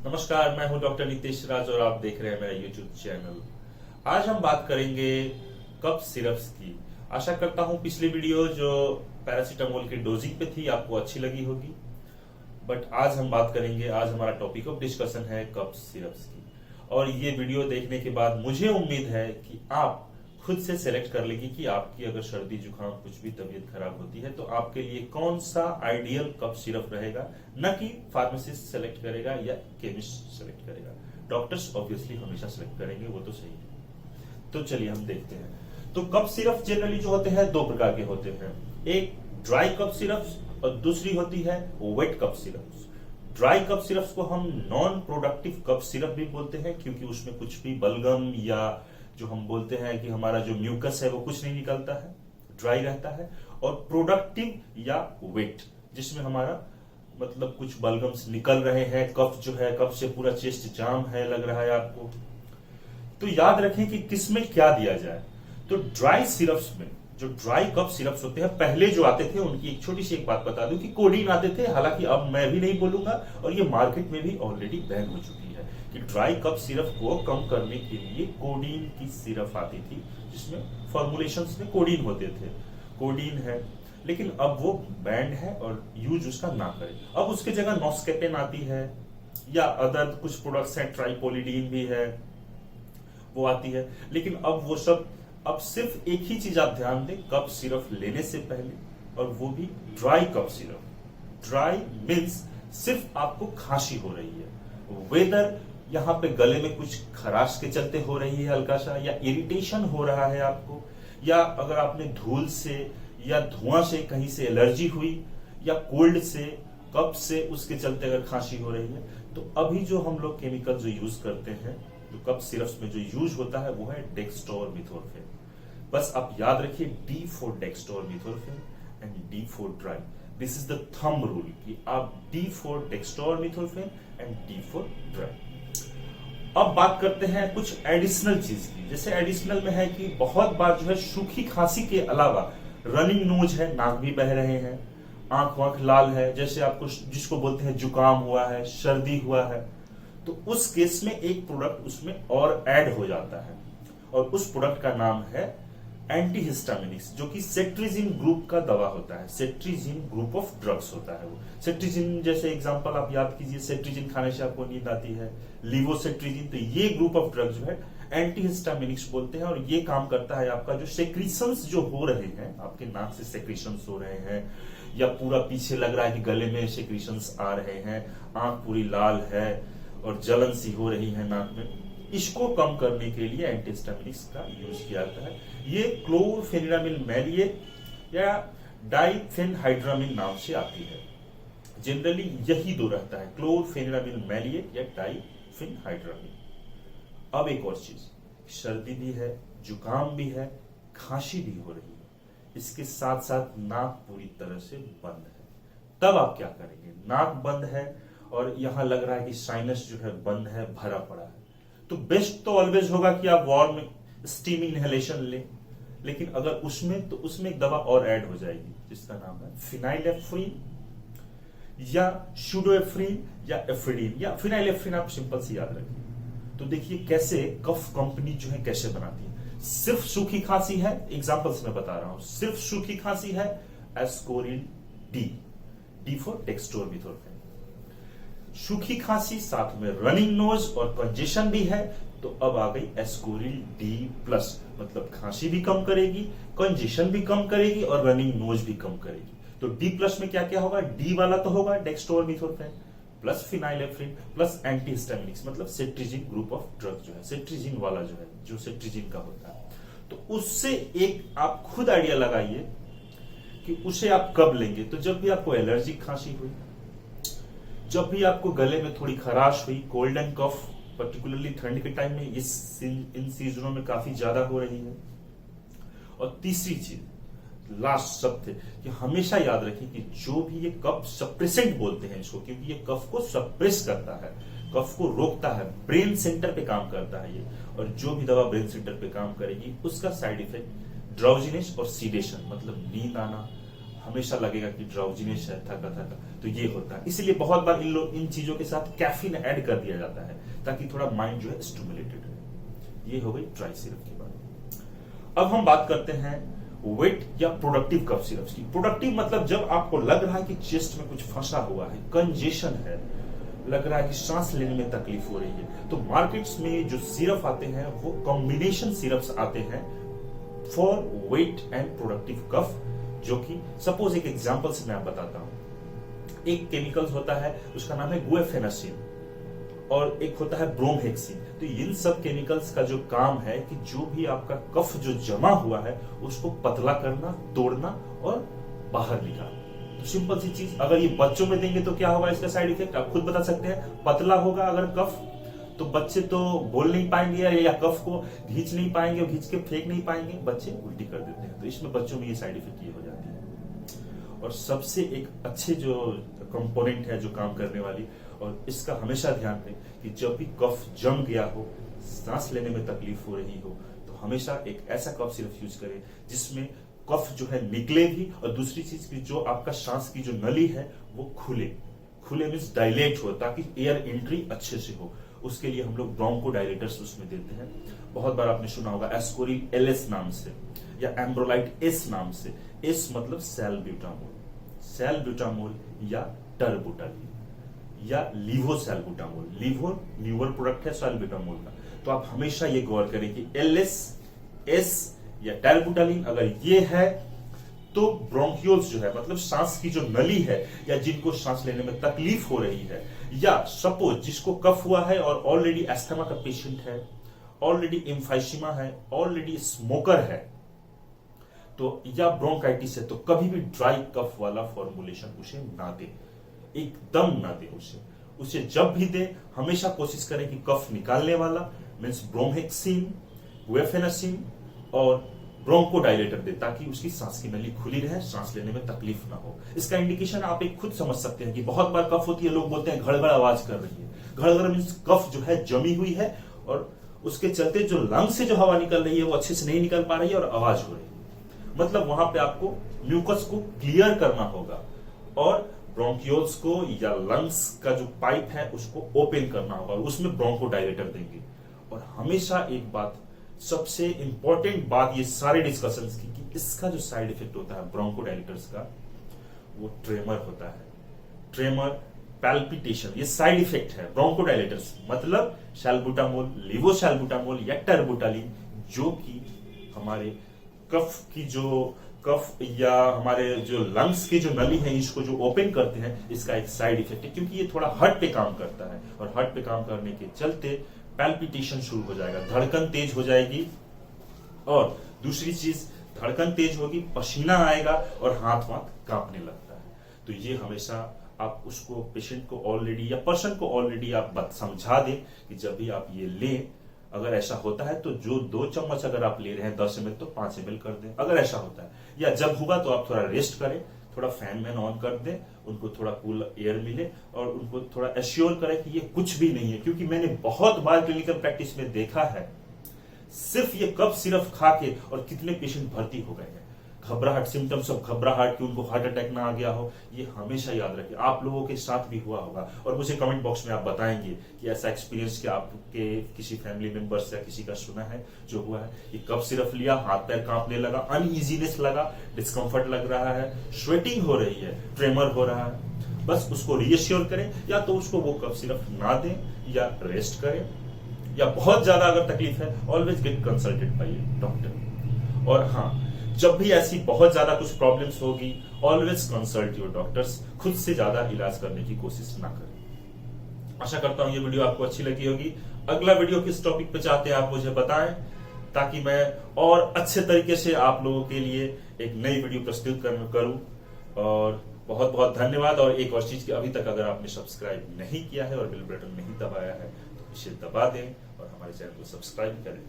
नमस्कार, मैं हूं डॉक्टर नितेश राज और आप देख रहे हैं मेरा यूट्यूब चैनल। आज हम बात करेंगे कफ सिरप्स की। आशा करता हूं पिछली वीडियो जो पैरासीटामोल की डोजिंग पे थी आपको अच्छी लगी होगी। बट आज हम बात करेंगे, आज हमारा टॉपिक ऑफ डिस्कशन है कफ सिरप्स की। और ये वीडियो देखने के बाद मुझे उम्मीद है कि आप खुद से सेलेक्ट कर लेंगे कि आपकी अगर सर्दी जुकाम कुछ भी तबीयत खराब होती है तो आपके लिए कौन सा आइडियल कफ सिरप रहेगा, न कि फार्मासिस्ट सेलेक्ट करेगा या केमिस्ट सेलेक्ट करेगा। डॉक्टर्स ऑब्वियसली हमेशा सेलेक्ट करेंगे, वो तो सही है। तो चलिए हम देखते हैं। तो कफ सिरप जनरली जो होते हैं दो प्रकार के होते हैं, एक ड्राई कफ सिरप्स और दूसरी होती है वेट कफ सिरप्स। ड्राई कफ सिरप्स को हम नॉन प्रोडक्टिव कफ सिरप भी बोलते हैं क्योंकि उसमें कुछ भी बलगम या जो हम बोलते हैं कि हमारा जो म्यूकस है वो कुछ नहीं निकलता है, ड्राई रहता है। और प्रोडक्टिव या वेट जिसमें हमारा मतलब कुछ बलगम्स निकल रहे हैं, कफ जो है कफ से पूरा चेस्ट जाम है लग रहा है आपको। तो याद रखें कि किसमें क्या दिया जाए। तो ड्राई सिरप्स में जो ड्राई कफ सिरप्स होते हैं, पहले जो आते थे उनकी एक छोटी सी एक बात बता दूं कि कोडीन आते थे, हालांकि अब मैं भी नहीं बोलूंगा और ये मार्केट में भी ऑलरेडी बैन हो चुकी है कि ड्राई कफ सिरप को कम करने के लिए कोडीन की सिरप आती थी जिसमें फॉर्मुलेशंस में कोडीन होते थे। कोडीन है लेकिन अब वो बैंड है और यूज उसका ना करें। अब उसके जगह नॉस्केपेन आती है या अदर कुछ प्रोडक्ट्स हैं, ट्राइपोलिडीन भी है, वो आती है। लेकिन अब वो सब, अब सिर्फ एक ही चीज आप ध्यान दें कफ सिरप लेने से पहले, और वो भी dry cough syrup. Dry means सिर्फ आपको खांसी हो रही है, वेदर यहाँ पे गले में कुछ खराश के चलते हो रही है हल्का सा, या इरिटेशन हो रहा है आपको, या अगर आपने धूल से या धुआं से कहीं से एलर्जी हुई, या कोल्ड से कफ से उसके चलते अगर खांसी हो रही है, तो अभी जो हम लोग केमिकल जो यूज करते हैं जो कफ सिरप्स में जो यूज होता है वो है डेक्स्टोरमिथोर्फेन। बस आप याद रखिए D for dextromethorphan and D for dry. This is the thumb rule कि आप D for dextromethorphan and D for dry. अब बात करते हैं कुछ एडिशनल चीज की। जैसे एडिशनल में है कि बहुत बार जो है सूखी खांसी के अलावा रनिंग नोज है, नाक भी बह रहे हैं, आंख वाँख लाल है, जैसे आपको जिसको बोलते हैं जुकाम हुआ है, सर्दी हुआ है, तो उस केस में एक प्रोडक्ट उसमें और ऐड हो जाता है और उस प्रोडक्ट का नाम है एंटीहिस्टामिनिक्स, जो कि सेट्रिजिन ग्रुप का दवा होता है। सेट्रिजिन ग्रुप ऑफ ड्रग्स होता है वो। सेट्रिजिन जैसे एग्जांपल आप याद कीजिए, सेट्रिजिन खाने से आपको नींद आती है, लिवोसेट्रिजिन। तो ये ग्रुप ऑफ ड्रग्स जो है एंटीहिस्टामिनिक्स बोलते हैं और ये काम करता है आपका जो सेक्रीशंस जो हो रहे हैं, आपके नाक से सेक्रीशंस हो रहे हैं या पूरा पीछे लग रहा है कि गले में सेक्रीशंस आ रहे हैं, आंख पूरी लाल है और जलन सी हो रही है नाक में, इसको कम करने के लिए एंटीहिस्टामिनिक्स का यूज किया जाता है। ये क्लोरफेनिरामिल मैलिएट या डाइफेनहाइड्रामिन नाम से आती है। जनरली यही दो रहता है, क्लोरफेनिरामिल मैलिएट या डाइफेनहाइड्रामिन। अब एक और चीज, सर्दी भी है, जुकाम भी है, खांसी भी हो रही है, इसके साथ साथ नाक पूरी तरह से बंद है, तब आप क्या करेंगे? नाक बंद है और यहां लग रहा है कि साइनस जो है बंद है, भरा पड़ा है, तो बेस्ट तो ऑलवेज होगा कि आप वार्म स्टीम इनहेलेशन लें। लेकिन अगर उसमें, तो उसमें एक दवा और ऐड हो जाएगी जिसका नाम है फिनाइलेफ्रीन या सूडोएफ्रीन या एफ्रीडीन या फिनाइलेफ्रीन, आप सिंपल से याद रखिए। तो देखिए कैसे कफ कंपनी जो है कैसे बनाती है। सिर्फ सूखी खांसी है, एग्जांपल से मैं बता रहा हूं, सिर्फ सूखी खांसी है, एस्कोरिल डी फॉर डेक्स्टोरमिथोर्फेन। सूखी खांसी साथ में रनिंग नोज और कंजेशन भी है, तो अब आ गई एस्कोरिल D+, मतलब खांसी भी कम करेगी, कंजेशन भी कम करेगी और रनिंग नोज भी कम करेगी। तो D+ में क्या क्या होगा? D वाला तो होगा डेक्स्टोरमिथोर्फेन प्लस फिनाइलेफ्रीन प्लस एंटीहिस्टामिनिक्स, मतलब सेट्रिजिन ग्रुप ऑफ ड्रग जो है, सेट्रिजिन वाला जो है, जो सेट्रिजिन का होता है। तो उससे एक आप खुद आइडिया लगाइए कि उसे आप कब लेंगे। तो जब भी आपको एलर्जी खांसी हुई, जब भी आपको गले में थोड़ी खराश हुई, कोल्ड एंड कफ पर्टिकुलरली ठंड के टाइम में इन सीजनों में काफी ज्यादा हो रही है। और तीसरी चीज, लास्ट शब्द है कि हमेशा याद रखें कि जो भी ये कफ सप्रेसेंट बोलते हैं इसको, क्योंकि ये कफ को सप्रेस करता है, कफ को रोकता है, ब्रेन सेंटर पे काम करता है ये। और जो भी दवा ब्रेन सेंटर पे काम करेगी उसका साइड इफेक्ट ड्राउजीनेस और सीडेशन, मतलब नींद आना, हमेशा लगेगा कि ड्राउजीनेस है, थका थका, तो ये होता है। इसलिए बहुत बार इन चीजों के साथ कैफीन ऐड कर दिया जाता है ताकि थोड़ा माइंड जो है स्टिमुलेटेड रहे। ये हो गई ड्राई सिरप की बात। अब हम बात करते हैं वेट या प्रोडक्टिव कफ सिरप्स की। प्रोडक्टिव मतलब जब आपको लग रहा है कि चेस्ट में कुछ फंसा हुआ है, कंजेशन है, लग रहा है कि सांस लेने में तकलीफ हो रही है, तो मार्केट्स में जो सिरप आते हैं वो कॉम्बिनेशन सिरप्स आते हैं for wet and productive cough. जो कि सपोज एक एग्जांपल से मैं आप बताता हूं। एक केमिकल्स होता है, उसका नाम है गुएफेनासिन, और एक होता है ब्रोमहेक्सिन। तो इन सब केमिकल्स का जो काम है कि जो भी आपका कफ जो जमा हुआ है उसको पतला करना, तोड़ना और बाहर निकालना। तो सिंपल सी चीज, अगर ये बच्चों में देंगे तो क्या होगा इसका साइड इफेक्ट आप खुद बता सकते हैं। पतला होगा अगर कफ, तो बच्चे तो बोल नहीं पाएंगे या कफ को खींच नहीं पाएंगे, खींच के फेंक नहीं पाएंगे, बच्चे उल्टी कर देते हैं। तो इसमें बच्चों में ये साइड इफेक्ट ये हो जाती है। और सबसे एक अच्छे जो कंपोनेंट है जो काम करने वाली, और इसका हमेशा ध्यान दें कि जब भी कफ जम गया हो, सांस लेने में तकलीफ हो रही हो, तो हमेशा एक ऐसा कफ सिरप यूज करें जिसमें कफ जो है निकले भी, और दूसरी चीज की जो आपका सांस की जो नली है वो खुले मीन्स डायलेट हो, ताकि एयर एंट्री अच्छे से हो। उसके लिए हम लोग ब्रोंको डायलेटर्स उसमें देते हैं। बहुत बार आपने सुना होगा एस्कोरिल एलएस नाम से या एम्ब्रोलाइट एस नाम से। एस मतलब सैलब्यूटामोल या टर्बुटालिन या लीवोसैल्बुटामोल। लीवो न्यूअर प्रोडक्ट है सैलब्यूटामोल का। तो आप हमेशा ये गौर करें कि एलएस, एस या टर्बुटालिन अगर ये है तो ब्रोंकियोल्स जो है मतलब सांस की जो नली है, या जिनको सांस लेने में तकलीफ हो रही है, या सपोज जिसको कफ हुआ है और ऑलरेडी एस्थमा का पेशेंट है, ऑलरेडी एम्फाइसीमा है, ऑलरेडी स्मोकर है, तो या ब्रोंकाइटिस है, तो कभी भी ड्राई कफ वाला फॉर्मुलेशन उसे ना दे, एकदम ना दे। उसे जब भी दे हमेशा कोशिश करें कि कफ निकालने वाला मीन्स ब्रोमहेक्सिन, गुएफेनासिन और ब्रोंकोडायलेटर दे, ताकि उसकी सांस की नली खुली रहे, सांस लेने में तकलीफ ना हो। इसका इंडिकेशन आप एक खुद समझ सकते हैं कि बहुत बार कफ होती है, लोग बोलते हैं घड़घड़ आवाज कर रही है। घड़घड़ मीन्स कफ जो है जमी हुई है और उसके चलते जो लंग से जो हवा निकल रही है वो अच्छे से नहीं निकल पा रही है और आवाज हो रही है। मतलब वहां पे आपको म्यूकस को क्लियर करना होगा और ब्रोंकियोल्स को या लंग्स का जो पाइप है उसको ओपन करना होगा, और उसमें ब्रोंकोडायलेटर देंगे। और हमेशा एक बात, सबसे इंपॉर्टेंट बात ये सारे डिस्कशंस की, कि इसका जो साइड इफेक्ट होता है ब्रोंकोडायलेटर्स का, वो ट्रेमर होता है। ट्रेमर, पैल्पिटेशन, ये साइड इफेक्ट है ब्रोंकोडायलेटर्स। मतलब सैल्बुटामोल, लीवोसैल्बुटामोल या टर्बुटालिन, जो कि हमारे कफ या हमारे जो लंग्स की जो नली है इसको जो ओपन करते हैं, इसका एक साइड इफेक्ट है। क्योंकि ये थोड़ा हार्ट पे काम करता है, और हार्ट पे काम करने के चलते पैल्पिटेशन शुरू हो जाएगा, धड़कन तेज हो जाएगी। और दूसरी चीज, धड़कन तेज होगी, पसीना आएगा और हाथ कांपने लगता है। तो ये हमेशा आप उसको पेशेंट को ऑलरेडी या पर्सन को ऑलरेडी आप समझा दें कि जब भी आप ये लें, अगर ऐसा होता है तो जो 2 चम्मच अगर आप ले रहे हैं 10 ml तो 5 ml कर दें, अगर ऐसा होता है। या जब हुआ तो आप थोड़ा रेस्ट करें, थोड़ा फैन मैन ऑन कर दें, उनको थोड़ा कूल एयर मिले, और उनको थोड़ा एश्योर करें कि ये कुछ भी नहीं है। क्योंकि मैंने बहुत बार क्लिनिकल प्रैक्टिस में देखा है, सिर्फ ये कफ सिरप खा के और कितने पेशेंट भर्ती हो गए हैं। घबराहट, सिम्टम्स ऑफ घबराहट कि उनको हार्ट अटैक ना आ गया हो, ये हमेशा याद रखिए। आप लोगों के साथ भी हुआ होगा, और मुझे कमेंट बॉक्स में आप बताएंगे कि ऐसा एक्सपीरियंस क्या आपके किसी फैमिली मेंबर्स या किसी का सुना है जो हुआ है। ये कफ सिरप लिया, हाथ पैर कांपने लगा, अनइजीनेस लगा, डिस्कम्फर्ट लग रहा है, स्वेटिंग हो रही है, ट्रेमर हो रहा है, बस उसको रीअश्योर करें, या तो उसको वो कफ सिरप ना दें या रेस्ट करें, या बहुत ज्यादा अगर तकलीफ है always get consulted by doctor. और हाँ, जब भी ऐसी बहुत ज्यादा कुछ प्रॉब्लम्स होगी, ऑलवेज कंसल्ट योर डॉक्टर्स। खुद से ज्यादा इलाज करने की कोशिश ना करें। आशा करता हूं ये वीडियो आपको अच्छी लगी होगी। अगला वीडियो किस टॉपिक पे चाहते हैं आप मुझे बताएं, ताकि मैं और अच्छे तरीके से आप लोगों के लिए एक नई वीडियो प्रस्तुत करूं। और बहुत बहुत धन्यवाद। और एक और चीज की, अभी तक अगर आपने सब्सक्राइब नहीं किया है और बेल बटन नहीं दबाया है तो इसे दबा दें और हमारे चैनल को सब्सक्राइब करें।